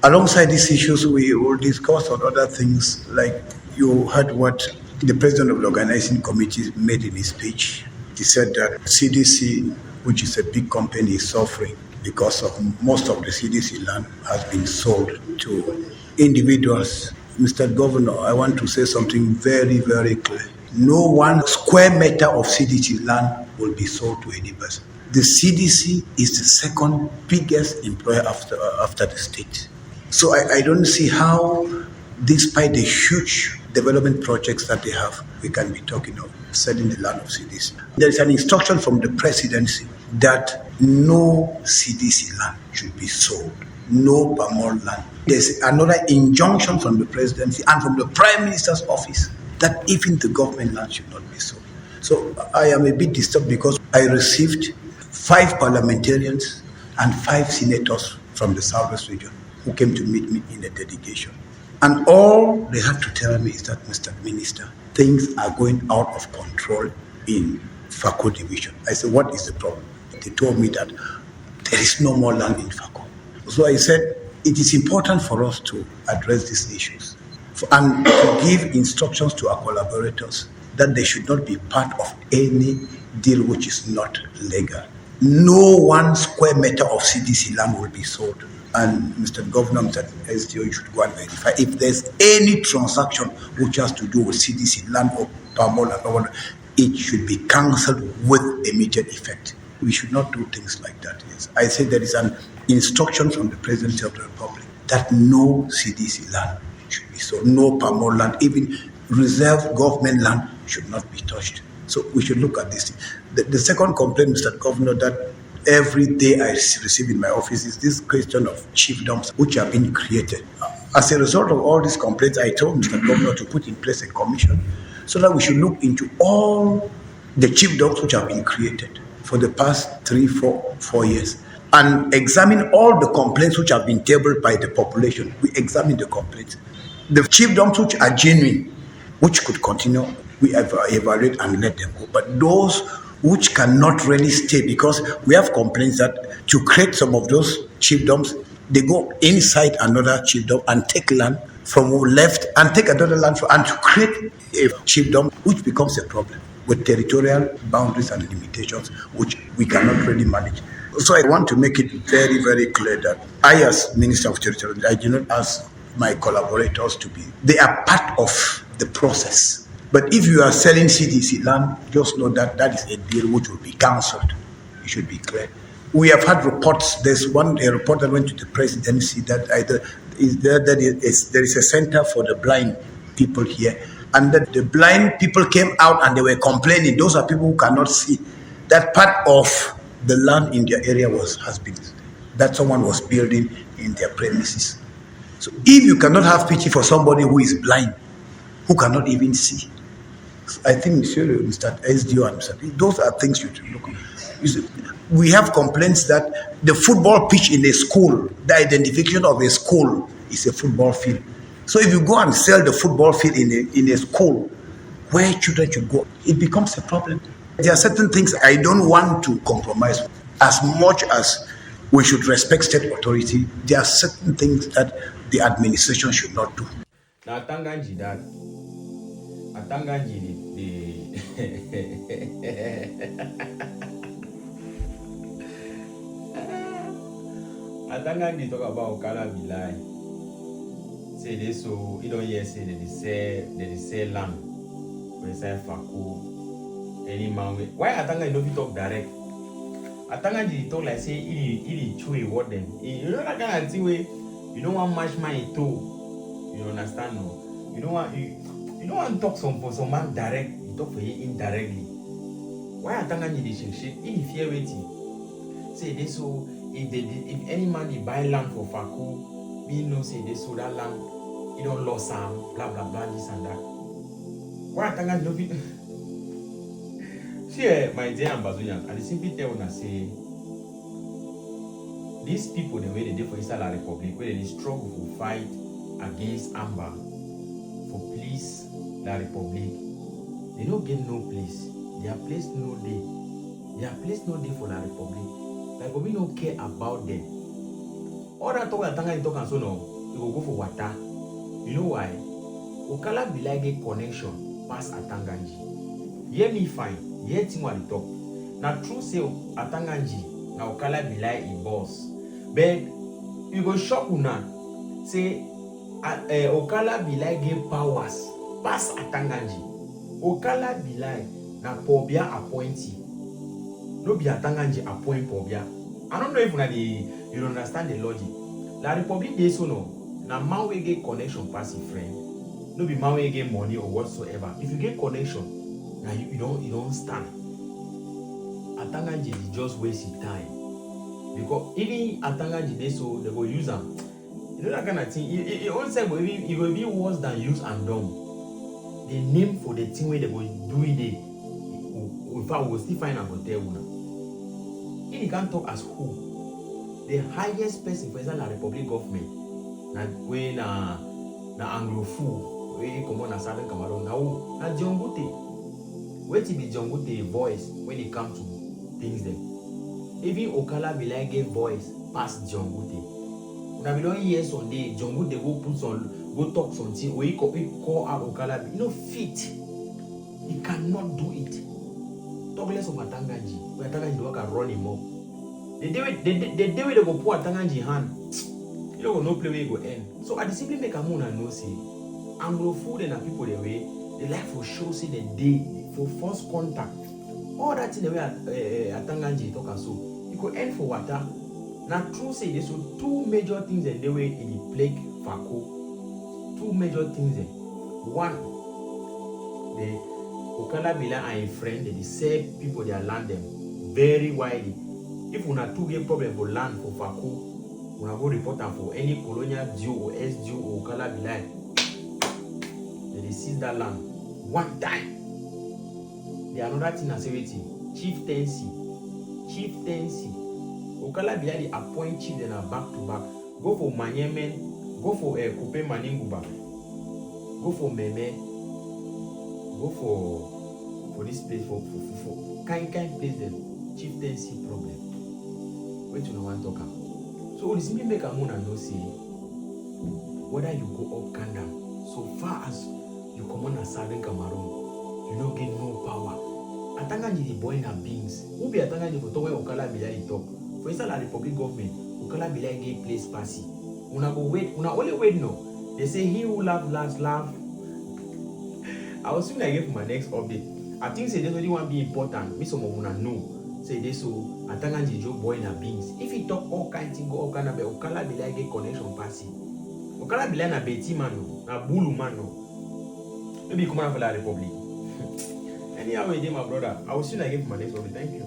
Alongside these issues, we will discuss on other things like you heard what the president of the organizing committee made in his speech. He said that CDC, which is a big company, is suffering because of most of the CDC land has been sold to individuals. Mr. Governor, I want to say something very, very clear. No one square meter of CDC land will be sold to any person. The CDC is the second biggest employer after the state. So I don't see how, despite the huge development projects that they have, we can be talking of selling the land of CDC. There is an instruction from the presidency that no CDC land should be sold, no Bamor land. There's another injunction from the presidency and from the prime minister's office that even the government land should not be sold. So I am a bit disturbed because I received 5 parliamentarians and 5 senators from the Southwest region who came to meet me in a delegation. And all they had to tell me is that, Mr. Minister, things are going out of control in Fako division. I said, what is the problem? They told me that there is no more land in Fako. So I said, it is important for us to address these issues and to give instructions to our collaborators that they should not be part of any deal which is not legal. No 1 square meter of CDC land will be sold. And Mr. Governor, Mr. SDO, you should go and verify if there's any transaction which has to do with CDC land or Pamol and it should be cancelled with immediate effect. We should not do things like that. Yes. I say there is an instruction from the President of the Republic that no CDC land should be sold, no Pamol land, even reserved government land should not be touched. So we should look at this. The second complaint, Mr. Governor, that every day I receive in my office is this question of chiefdoms which have been created. As a result of all these complaints, I told Mr. Governor to put in place a commission so that we should look into all the chiefdoms which have been created for the past 4 years and examine all the complaints which have been tabled by the population. We examine the complaints. The chiefdoms which are genuine, which could continue, we evaluate and let them go. But those which cannot really stay, because we have complaints that to create some of those chiefdoms, they go inside another chiefdom and take land from left and take another land and to create a chiefdom, which becomes a problem with territorial boundaries and limitations, which we cannot really manage. So I want to make it very, very clear that I, as Minister of Territory, I do not ask my collaborators to be. They are part of the process. But if you are selling CDC land, just know that that is a deal which will be cancelled. It should be clear. We have had reports. There's a report that went to the presidency that there is a center for the blind people here, and that the blind people came out and they were complaining. Those are people who cannot see. That part of the land in their area has been that someone was building in their premises. So if you cannot have pity for somebody who is blind, who cannot even see, I think Mr. SDO and Mr. Those are things you should look at. We have complaints that the football pitch in a school, the identification of a school is a football field. So if you go and sell the football field in a school where children should go, it becomes a problem. There are certain things I don't want to compromise with. As much as we should respect state authority, there are certain things that the administration should not do. Now, Atanga they talk about Okalia be lie. Say this, so you don't hear say they sell land. When say Fako, any man. Why Atanga no be talk direct? Atanga they talk like say he chew what them. You know that kind of thing where you don't want match my toe. You understand no? You don't want to talk for some man direct. You talk for him indirectly. Why Atanga they shake? He fear waiting. Say this so. If any man they buy land for Fako, we know say they sold that land, you don't lose some, blah blah blah, this and that. Why Atanga no fit? See, my dear Ambazonia, and the simple tell una say these people the way they did for Israel Republic, where they struggle to fight against Amba for police la Republic, they don't get no place. Their place no day. Their place no day for la Republic. Like, but we don't care about them. All that talk Atanga talk and so no, you go for water. You know why? Okala be like a connection past Atanganji. Hear me fine. Hear thing what they talk. Now true say Atanganji. Now Okala be like a boss. But you go shock una. Say Okala be like a powers past Atanganji. Okala be like na Pobia appointee. No be Atanganji appoint Pobia. I don't know if you understand the logic. La Republic dey so no. Na man we get connection pass a friend. No be man we get money or whatsoever. If you get connection, now you don't stand. Atanganji is just wasting time. Because even Atanganji dey so they go use them. You know that kind of thing. It also it will be worse than use and dumb. The name for the thing where they go do it. In fact, we will still find a hotel now. If you can't talk as who, the highest person for example, the Republic government, na Anglophone, we come on a Southern Cameroon now, na Djongute. Wait till be Djongute voice when it comes to things them. Even Okala be like a voice past Djongute. Now we don't hear Sunday, Djongute go put some, go talk something, we call out Okala, you know, fit. He cannot do it. Talk less of Atanganji, but Atanganji can run him up. The day they go put Atanganji hand, you know, no play where you go end. So I simply make a moon and no say, Anglophone and people the way, they like for show say the day for first contact. All that in the way Atanganji talk and so, you could end for water. Now true say there's so two major things in the way in the plague Fako. Two major things there. One, the Okala Bila and a friend, they sell people their land them very widely. If we have two get problem for land for Fako, we have go report them for any colonial due or SDU or Okala Bila. They seize that land one time. The another thing I say with chieftaincy. Okala Bila they appoint chief then are back to back. Go for Manyemen, go for Kupe Maninguba, go for Meme. Go for this place for kind place the chieftaincy problem. Wait till no one talk. So this simply make a moon and no say whether you go up Kanda, so far as you come on a Southern Cameroon, you don't get no power. Atanga the boy in beings. Who be Atanga for talk where Okala Bila talk? For instance, the Republic government, Okala Bila get place passy. Una go wait, una only wait no. They say he who laugh last laugh. I was soon I get for my next update. I think say this only one be important. Me some of una know. Say this so Atanganji joke boy na beings. If he talk all kinds of go all kind of Okala Bila get connection passy. Okala Bila na Betty man no, na Bulu man no. Maybe come on for la Republic. Anyhow, my brother. I will soon I get for my next update. Thank you.